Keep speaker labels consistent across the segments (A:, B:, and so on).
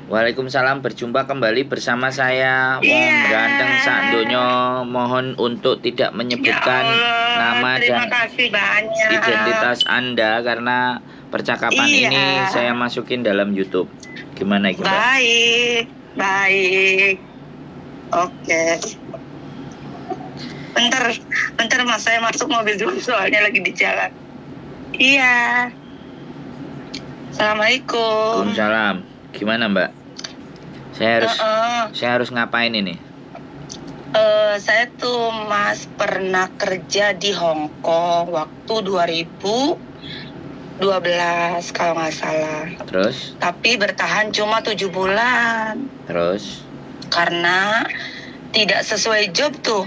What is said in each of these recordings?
A: Waalaikumsalam, berjumpa kembali bersama saya Wong
B: Iya.
A: Ganteng Sakdonyo. Mohon untuk tidak
B: Ya
A: menyebutkan
B: Allah,
A: nama
B: terima
A: dan
B: kasih banyak.
A: identitas Anda karena percakapan
B: Iya,
A: ini saya masukin dalam YouTube. Gimana itu, Mbak?
B: baik, baik. Oke. Bentar, bentar Mas, saya masuk mobil dulu soalnya lagi di jalan. Iya. Assalamualaikum.
A: Waalaikumsalam. Gimana, Mbak? Saya
B: Heeh.
A: harus ngapain ini?
B: Saya tuh Mas pernah kerja di Hong Kong waktu 2012 kalau nggak salah.
A: Terus?
B: Tapi bertahan cuma 7 bulan.
A: Terus?
B: Karena tidak sesuai job tuh.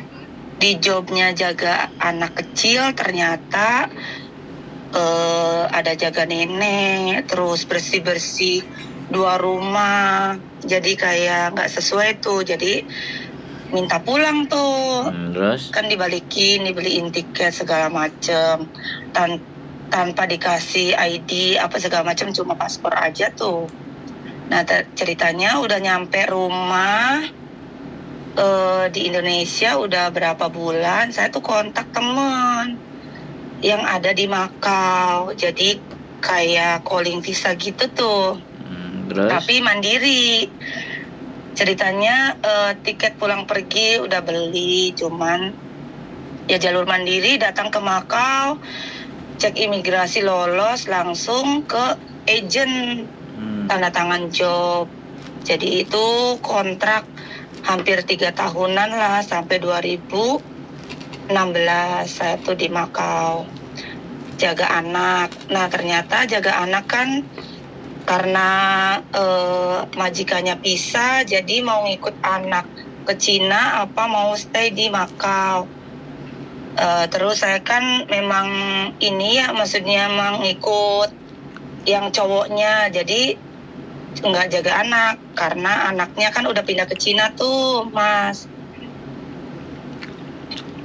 B: Di jobnya jaga anak kecil, ternyata ada jaga nenek, terus bersih-bersih 2 rumah. Jadi kayak nggak sesuai tuh. Jadi minta pulang tuh.
A: Terus?
B: Kan dibeliin tiket segala macem. Tanpa dikasih ID apa segala macam, cuma paspor aja tuh. Nah ceritanya udah nyampe rumah di Indonesia udah berapa bulan, saya tuh kontak temen yang ada di Makau. Jadi kayak calling visa gitu tuh.
A: Terus?
B: Tapi mandiri. Ceritanya tiket pulang pergi udah beli, cuman ya jalur mandiri, datang ke Makau, cek imigrasi lolos, langsung ke agent tanda tangan job. Jadi itu kontrak hampir 3 tahunan lah, sampai 2016 saya tuh di Makau jaga anak. Nah ternyata jaga anak kan karena majikannya pisah, jadi mau ngikut anak ke Cina apa mau stay di Makau. Terus saya kan memang ini ya, maksudnya mengikut yang cowoknya, jadi nggak jaga anak karena anaknya kan udah pindah ke Cina tuh, Mas.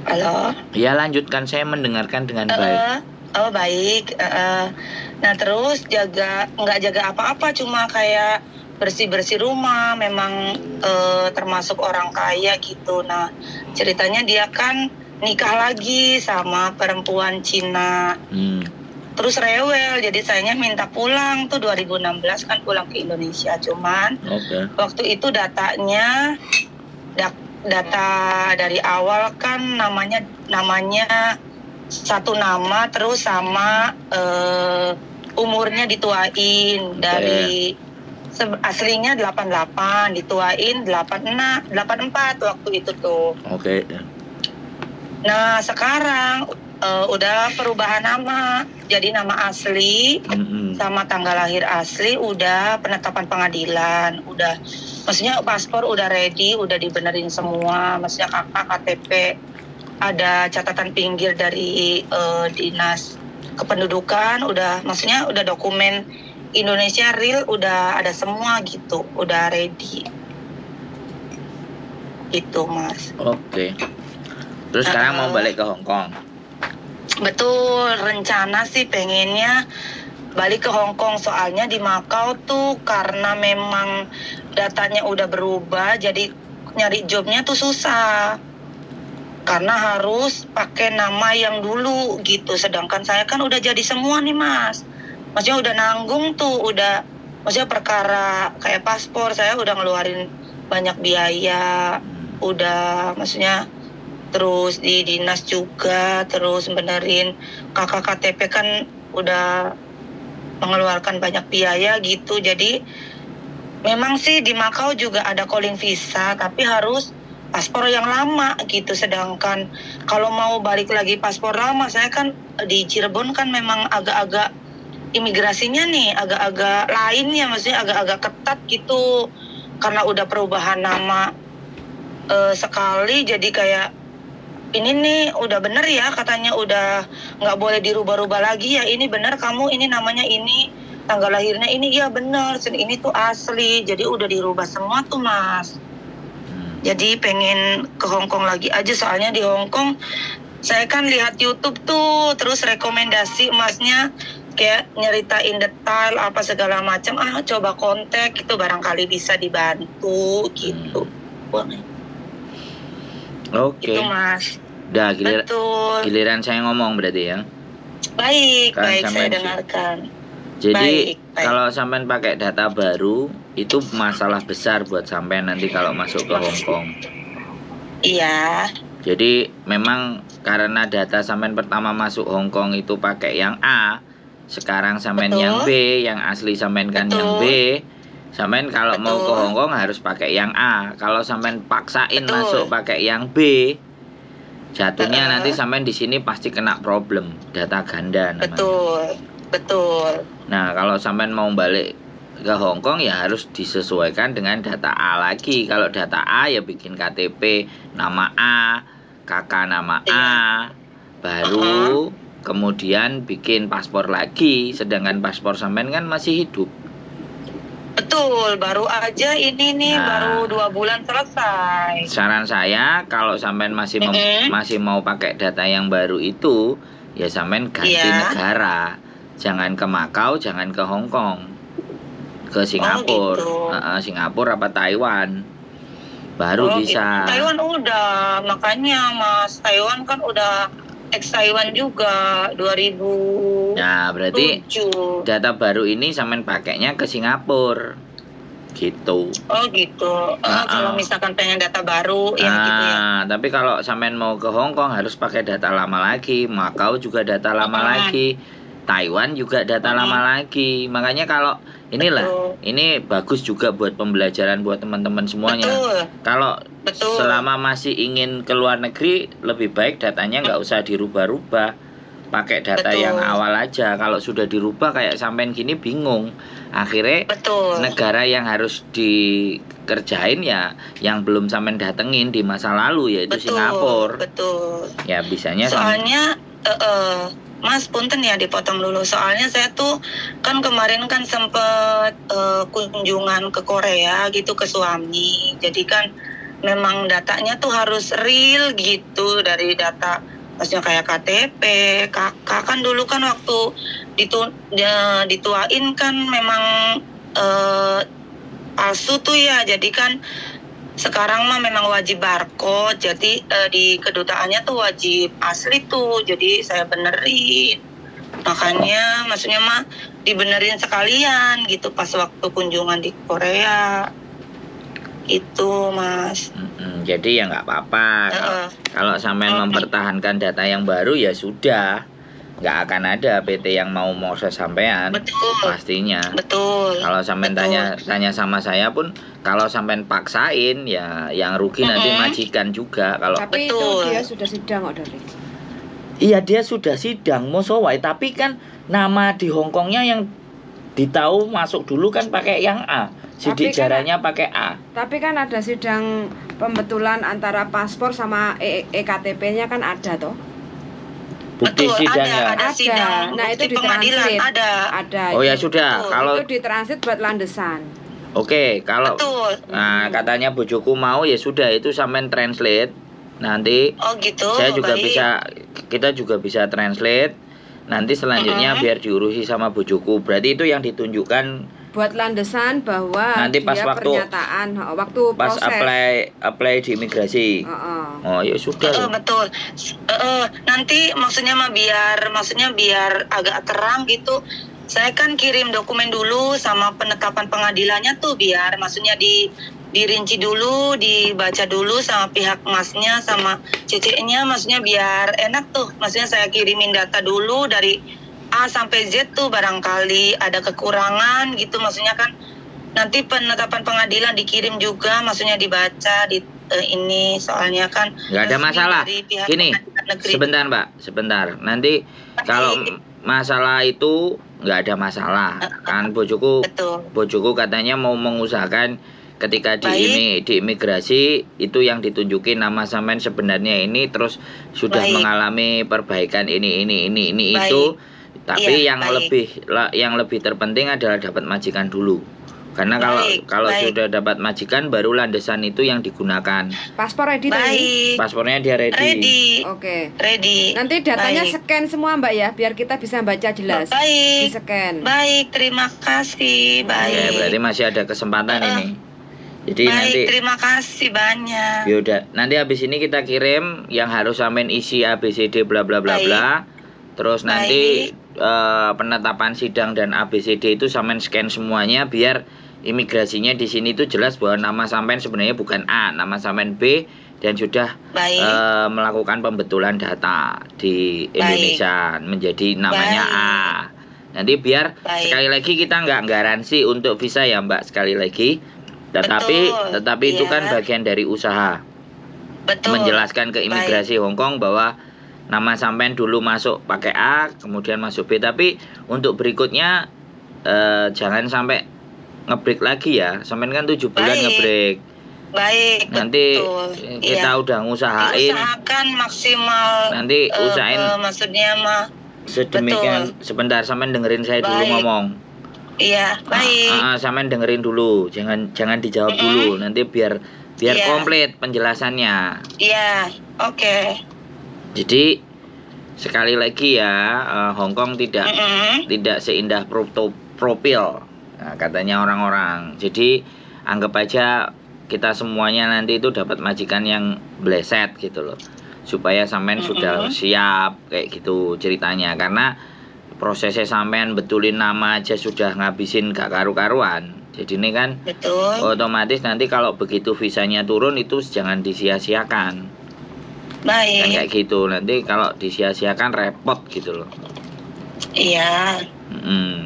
B: Halo?
A: Ya, lanjutkan, saya mendengarkan dengan baik.
B: Oh baik. Nah terus nggak jaga apa-apa, cuma kayak bersih-bersih rumah. Memang termasuk orang kaya gitu. Nah ceritanya dia kan nikah lagi sama perempuan Cina. Terus rewel, jadi sayanya minta pulang tuh 2016 kan pulang ke Indonesia. Cuman waktu itu data dari awal kan namanya satu nama, terus sama umurnya dituain. Dari aslinya 88, dituain 86, 84 waktu itu tuh. Nah sekarang udah perubahan nama, jadi nama asli sama tanggal lahir asli udah penetapan pengadilan, udah, maksudnya paspor udah ready, udah dibenerin semua, maksudnya kakak KTP, ada catatan pinggir dari dinas kependudukan, udah, maksudnya udah dokumen Indonesia real, udah ada semua gitu, udah ready gitu, Mas.
A: Terus sekarang mau balik ke Hong Kong?
B: Betul, rencana sih pengennya balik ke Hong Kong, soalnya di Makau tuh karena memang datanya udah berubah, jadi nyari jobnya tuh susah karena harus pakai nama yang dulu gitu. Sedangkan saya kan udah jadi semua nih, Mas. Maksudnya udah nanggung tuh, maksudnya perkara kayak paspor saya udah ngeluarin banyak biaya, udah, maksudnya terus di dinas juga, terus benerin kakak KTP kan udah mengeluarkan banyak biaya gitu. Jadi memang sih di Makau juga ada calling visa, tapi harus paspor yang lama gitu. Sedangkan kalau mau balik lagi paspor lama, saya kan di Cirebon kan memang agak-agak imigrasinya nih agak-agak lain ya, maksudnya agak-agak ketat gitu karena udah perubahan nama sekali. Jadi kayak ini nih udah bener ya, katanya udah nggak boleh dirubah-rubah lagi ya, ini bener kamu, ini namanya ini, tanggal lahirnya ini, iya bener, ini tuh asli, jadi udah dirubah semua tuh, Mas. Jadi pengen ke Hong Kong lagi aja, soalnya di Hong Kong saya kan lihat YouTube tuh, terus rekomendasi Masnya kayak nyeritain detail apa segala macam, coba kontak itu barangkali bisa dibantu gitu.
A: Oke.
B: Itu Mas.
A: Udah
B: Betul.
A: giliran saya ngomong berarti ya.
B: Baik,
A: Kan
B: baik saya
A: sampean
B: dengarkan.
A: Jadi
B: Baik.
A: kalau sampean pakai data baru itu masalah besar buat sampean nanti kalau masuk ke Hong Kong.
B: Iya.
A: Jadi memang karena data sampean pertama masuk Hong Kong itu pakai yang A, sekarang sampean
B: Betul.
A: yang B, yang asli sampean kan
B: Betul.
A: yang B. Sampean kalau mau ke
B: Betul.
A: Hong Kong harus pakai yang A. Kalau sampean paksain
B: Betul.
A: masuk pakai yang B, jatuhnya nanti
B: Heeh.
A: sampean di sini pasti kena problem data ganda namanya.
B: Betul. Betul.
A: Nah, kalau sampean mau balik ke Hong Kong ya harus disesuaikan dengan data A lagi. Kalau data A ya bikin KTP nama A, kakak nama A, baru kemudian bikin paspor lagi. Sedangkan paspor sampean kan masih hidup.
B: Betul, baru aja ini nih
A: Nah.
B: baru 2 bulan selesai.
A: Saran saya kalau sampean masih mau pakai data yang baru itu, ya sampean ganti
B: Iya.
A: negara. Jangan ke Makau, jangan ke Hong Kong. Ke Singapura.
B: gitu.
A: Singapura apa Taiwan. Baru bisa.
B: Gitu. Taiwan udah, makanya Mas, Taiwan kan udah ex-Taiwan juga 2007.
A: Nah, berarti data baru ini sampean pakainya ke Singapura. Gitu.
B: Oh gitu. Kalau misalkan pengen data baru ya gitu ya.
A: Tapi kalau sampean mau ke Hong Kong harus pakai data lama lagi. Makau juga data lama lagi. Taiwan juga data lama lagi. Makanya kalau ini bagus juga buat pembelajaran buat teman-teman semuanya.
B: Betul.
A: Kalau
B: Betul.
A: selama masih ingin ke luar negeri, lebih baik datanya nggak usah dirubah-rubah. Pakai data
B: Betul.
A: yang awal aja. Kalau sudah dirubah kayak sampean gini bingung. Akhirnya
B: Betul.
A: negara yang harus dikerjain ya yang belum sampean datengin di masa lalu yaitu
B: Betul.
A: Singapura.
B: Betul.
A: Ya bisanya
B: Soalnya Mas, punten ya dipotong dulu. Soalnya saya tuh kan kemarin kan sempet kunjungan ke Korea gitu ke suami. Jadi kan memang datanya tuh harus real gitu dari data. Maksudnya kayak KTP, kakak kan dulu kan waktu dituain kan memang palsu tuh ya. Jadi kan sekarang mah memang wajib barcode, jadi di kedutaannya tuh wajib asli tuh, jadi saya benerin. Makanya maksudnya mah dibenerin sekalian gitu pas waktu kunjungan di Korea. Itu Mas.
A: Jadi ya nggak apa-apa. Kalau sampean mempertahankan data yang baru ya sudah. Nggak akan ada PT yang mau proses sampean.
B: Betul.
A: Pastinya.
B: Betul.
A: Kalau sampean tanya sama saya pun, kalau sampean paksain ya yang rugi nanti majikan juga. Kalau
C: Tapi itu dia sudah sidang kok dari.
A: Iya dia sudah sidang mosowai, tapi kan nama di Hongkongnya yang ditahu masuk dulu kan pakai yang A, sidik jaranya pakai A.
C: Tapi kan ada sidang pembetulan antara paspor sama EKTP-nya kan ada toh.
A: Bukti sidangnya
B: ada sidang.
C: Nah itu
B: di pengadilan
C: ada.
A: Oh ya sudah, kalau
C: itu ditransit buat landesan.
A: Oke, kalau nah katanya bojoku mau ya sudah itu sampean translate nanti.
B: Oh gitu.
A: Saya juga
B: baik.
A: kita juga bisa translate. Nanti selanjutnya biar diurusi sama bojoku. Berarti itu yang ditunjukkan
C: buat landesan bahwa
A: nanti pas
C: dia
A: waktu
C: proses
A: apply di imigrasi. Oh ya sudah.
B: Betul. Nanti maksudnya biar agak terang gitu. Saya kan kirim dokumen dulu sama penetapan pengadilannya tuh biar maksudnya dirinci dulu, dibaca dulu sama pihak masnya sama ceceknya, maksudnya biar enak tuh. Maksudnya saya kirimin data dulu dari A sampai Z tuh barangkali ada kekurangan gitu, maksudnya kan nanti penetapan pengadilan dikirim juga, maksudnya dibaca ini soalnya kan
A: nggak ada masalah. Gini, sebentar Mbak, sebentar. Nanti kalau masalah itu nggak ada masalah. Kan bojoku katanya mau mengusahakan ketika di imigrasi itu yang ditunjukin nama sampean sebenarnya ini, terus sudah mengalami perbaikan ini itu. Tapi yang lebih terpenting adalah dapat majikan dulu. Karena kalau
B: baik.
A: sudah dapat majikan baru landasan itu yang digunakan.
C: Paspor ready tadi?
B: Baik.
A: Paspornya dia ready.
B: Ready.
C: Oke.
B: Ready.
C: Nanti datanya
B: Baik.
C: scan semua Mbak ya, biar kita bisa baca jelas. Di
B: Baik.
C: scan.
B: Baik, terima kasih.
A: Oke,
B: Baik.
A: berarti masih ada kesempatan ini. Jadi
B: Baik,
A: nanti
B: terima kasih banyak.
A: yaudah, nanti habis ini kita kirim yang harus sampein isi ABCD bla bla bla
B: Baik.
A: bla. Terus nanti penetapan sidang dan ABCD itu sampein scan semuanya biar imigrasinya di sini itu jelas bahwa nama sampean sebenarnya bukan A, nama sampean B dan sudah
B: Baik.
A: melakukan pembetulan data di Indonesia menjadi namanya
B: Baik.
A: A. Nanti biar
B: Baik.
A: sekali lagi kita nggak garansi untuk visa ya Mbak sekali lagi. Tetapi itu
B: Iya.
A: kan bagian dari usaha.
B: Betul.
A: Menjelaskan ke imigrasi Hong Kong bahwa nama sampean dulu masuk pakai A, kemudian masuk B, tapi untuk berikutnya jangan sampai ngebreak lagi ya. Sampean kan 7 bulan
B: Baik.
A: ngebreak.
B: Baik,
A: Nanti
B: betul.
A: kita
B: Iya.
A: udah ngusahain.
B: Diusahakan maksimal.
A: Nanti usahain
B: maksudnya mah.
A: sedemikian. Sebentar, sampean dengerin saya dulu
B: Baik.
A: ngomong.
B: Iya, baik.
A: Sampean dengerin dulu, jangan dijawab dulu. Nanti biar
B: Iya.
A: komplit penjelasannya.
B: Iya, oke.
A: Jadi sekali lagi ya, Hong Kong tidak seindah profil. Nah, katanya orang-orang. Jadi anggap aja kita semuanya nanti itu dapat majikan yang bleset gitu loh. Supaya sampean sudah siap kayak gitu ceritanya. Karena prosesnya sampean betulin nama aja sudah ngabisin gak karu-karuan. Jadi ini kan
B: Betul.
A: otomatis nanti kalau begitu visanya turun itu jangan disia-siakan. Kan kayak
B: Baik.
A: gitu. Nanti kalau disia-siakan repot gitu loh.
B: Iya.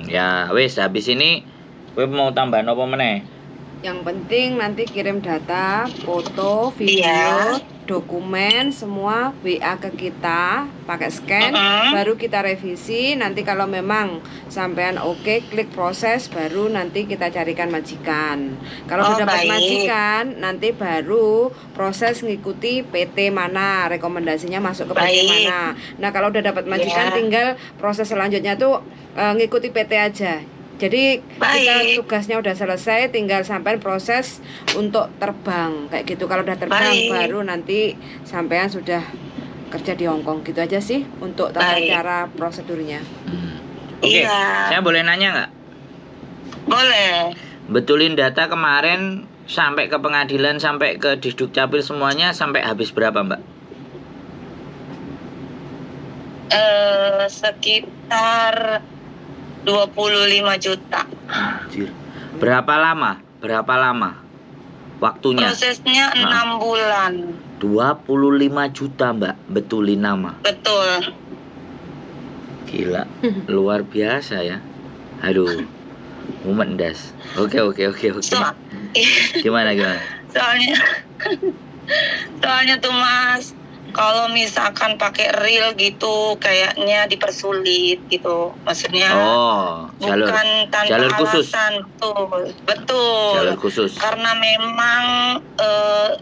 A: Ya wes habis ini gue mau tambah apa meneh?
C: Yang penting nanti kirim data, foto, video,
B: Iya.
C: dokumen semua WA ke kita pakai scan, baru kita revisi. Nanti kalau memang sampean oke, klik proses, baru nanti kita carikan majikan. Kalau
B: Oh,
C: sudah dapat
B: baik.
C: majikan, nanti baru proses ngikuti PT mana, rekomendasinya masuk ke PT
B: Baik.
C: mana. Nah kalau udah dapat majikan,
B: Iya.
C: tinggal proses selanjutnya tuh ngikuti PT aja. Jadi kita
B: Baik.
C: tugasnya udah selesai, tinggal sampai proses untuk terbang kayak gitu. Kalau udah terbang
B: Baik.
C: baru nanti sampean sudah kerja di Hong Kong. Gitu aja sih untuk tata
B: Baik.
C: cara prosedurnya.
A: Oke,
B: Iya.
A: saya boleh nanya nggak?
B: Boleh.
A: Betulin data kemarin sampai ke pengadilan sampai ke Disduk Capil semuanya sampai habis berapa Mbak?
B: Sekitar 25 juta.
A: Anjir. Berapa lama? Waktunya?
B: Prosesnya 6 bulan.
A: 25 juta Mbak betulin nama.
B: Betul.
A: Gila, luar biasa ya. Aduh, mendas. Oke. Gimana?
B: Soalnya tuh Mas, kalau misalkan pakai reel gitu kayaknya dipersulit gitu. Maksudnya bukan tanpa
A: jalur khusus.
B: alasan. Betul.
A: Jalur khusus.
B: Karena memang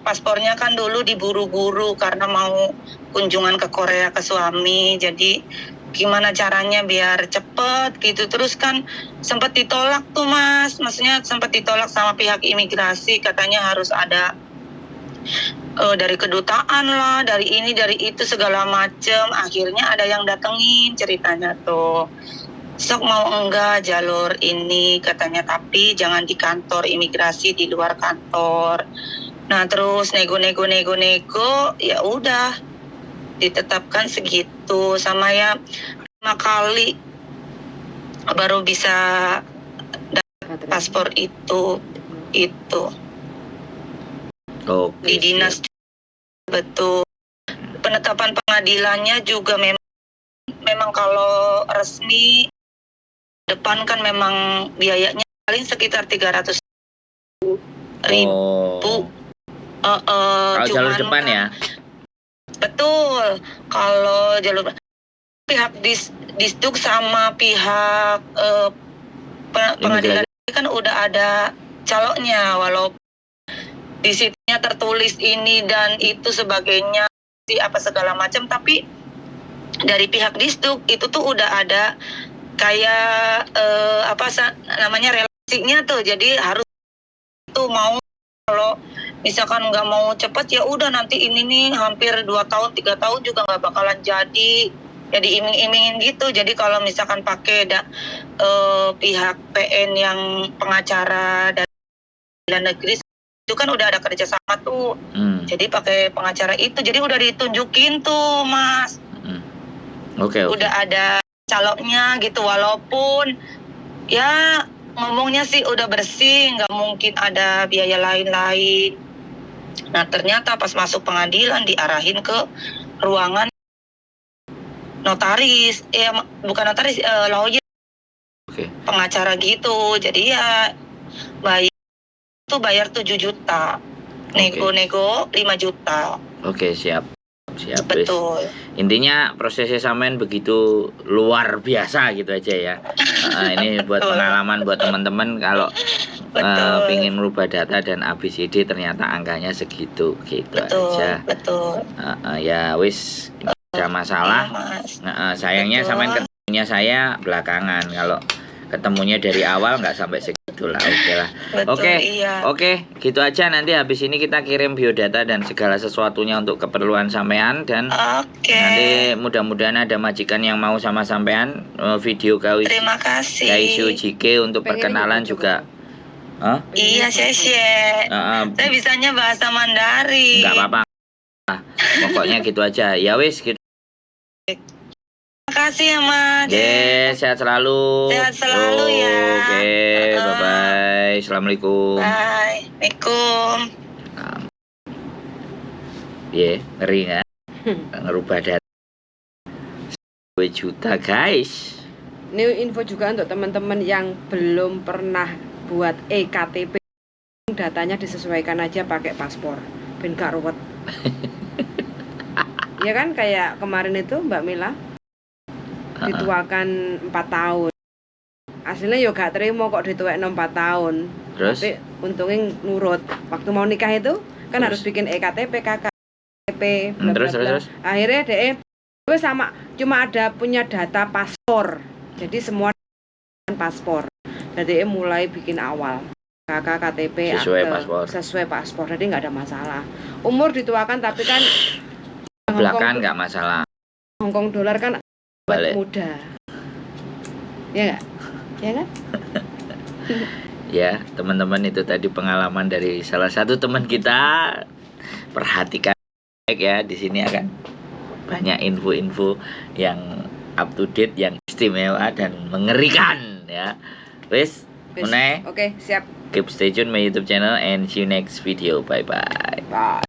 B: paspornya kan dulu diburu-buru karena mau kunjungan ke Korea ke suami. Jadi gimana caranya biar cepet gitu. Terus kan sempat ditolak tuh Mas. Maksudnya sempat ditolak sama pihak imigrasi. Katanya harus ada dari kedutaan lah, dari ini, dari itu segala macem. Akhirnya ada yang datengin ceritanya tuh. Sok mau enggak jalur ini katanya, tapi jangan di kantor imigrasi, di luar kantor. Nah terus nego, ya udah ditetapkan segitu sama ya 5 kali baru bisa paspor itu.
A: Oke,
B: Di dinas betul. Penetapan pengadilannya juga memang kalau resmi depan kan memang biayanya paling sekitar 300.000.
A: Kalau jalur depan ya.
B: Betul. Kalau jalur pihak Disduk sama pihak pengadilan kan udah ada calonnya, walaupun di situnya tertulis ini dan itu sebagainya apa segala macam, tapi dari pihak Disduk itu tuh udah ada kayak namanya Pastinya tuh, jadi harus tuh mau, kalau misalkan nggak mau cepet ya udah nanti ini nih hampir 2 tahun 3 tahun juga nggak bakalan jadi iming-imingin gitu. Jadi kalau misalkan pakai pihak PN yang pengacara dari luar negeri itu kan udah ada kerjasama tuh. Jadi pakai pengacara itu, jadi udah ditunjukin tuh Mas.
A: Oke.
B: Udah ada calonnya gitu, walaupun ya ngomongnya sih udah bersih, nggak mungkin ada biaya lain-lain. Nah ternyata pas masuk pengadilan diarahin ke ruangan notaris, bukan notaris, lawyer, pengacara gitu. Jadi ya bayar 7 juta, nego-nego 5 juta.
A: Oke, siap.
B: Betul.
A: Intinya prosesnya sampean begitu luar biasa gitu aja ya. Ini buat pengalaman buat teman-teman kalau pingin merubah data dan ABCD ternyata angkanya segitu gitu aja.
B: Betul.
A: Ya wis ada masalah. Sayangnya sampean ketemunya saya belakangan. Kalau ketemunya dari awal nggak sampai segitu lah. Oke lah. Oke, gitu aja. Nanti habis ini kita kirim biodata dan segala sesuatunya untuk keperluan sampean, dan nanti mudah-mudahan ada majikan yang mau sama sampean video
B: Terima kasih.
A: Kaisu JK untuk perkenalan juga.
B: Iya, saya bisanya bahasa Mandarin.
A: Nggak apa-apa. Pokoknya gitu aja. Ya wis gitu.
B: Terima kasih ya Mas.
A: Sehat selalu.
B: Sehat selalu ya.
A: Oke, bye-bye. Assalamualaikum.
B: Bye. Waalaikumsalam.
A: Ngeri nggak? Ngerubah data 2 juta guys.
C: Ini info juga untuk teman-teman yang belum pernah buat EKTP, datanya disesuaikan aja pakai paspor, ben gak ruwet. Ya kan, kayak kemarin itu Mbak Mila dituakan 4 tahun. Aslinya yo gak terima kok dituakno 4 tahun.
A: Terus?
C: Tapi untungnya nurut. Waktu mau nikah itu kan harus bikin EKTP, KKP,
A: terus.
C: Akhirnya dia sama, cuma ada punya data paspor. Jadi semua paspor. Jadi mulai bikin awal KTP sesuai paspor. Jadi nggak ada masalah. Umur dituakan tapi kan
A: belakang nggak masalah.
C: Hongkong dolar kan balik muda. Ya nggak? Ya kan?
A: Ya, teman-teman, itu tadi pengalaman dari salah satu teman kita. Perhatikan baik ya, di sini akan banyak info-info yang up to date, yang istimewa dan mengerikan ya. Wes,
C: Oke, siap.
A: Keep stay tune my YouTube channel and see you next video. Bye bye.
C: Bye.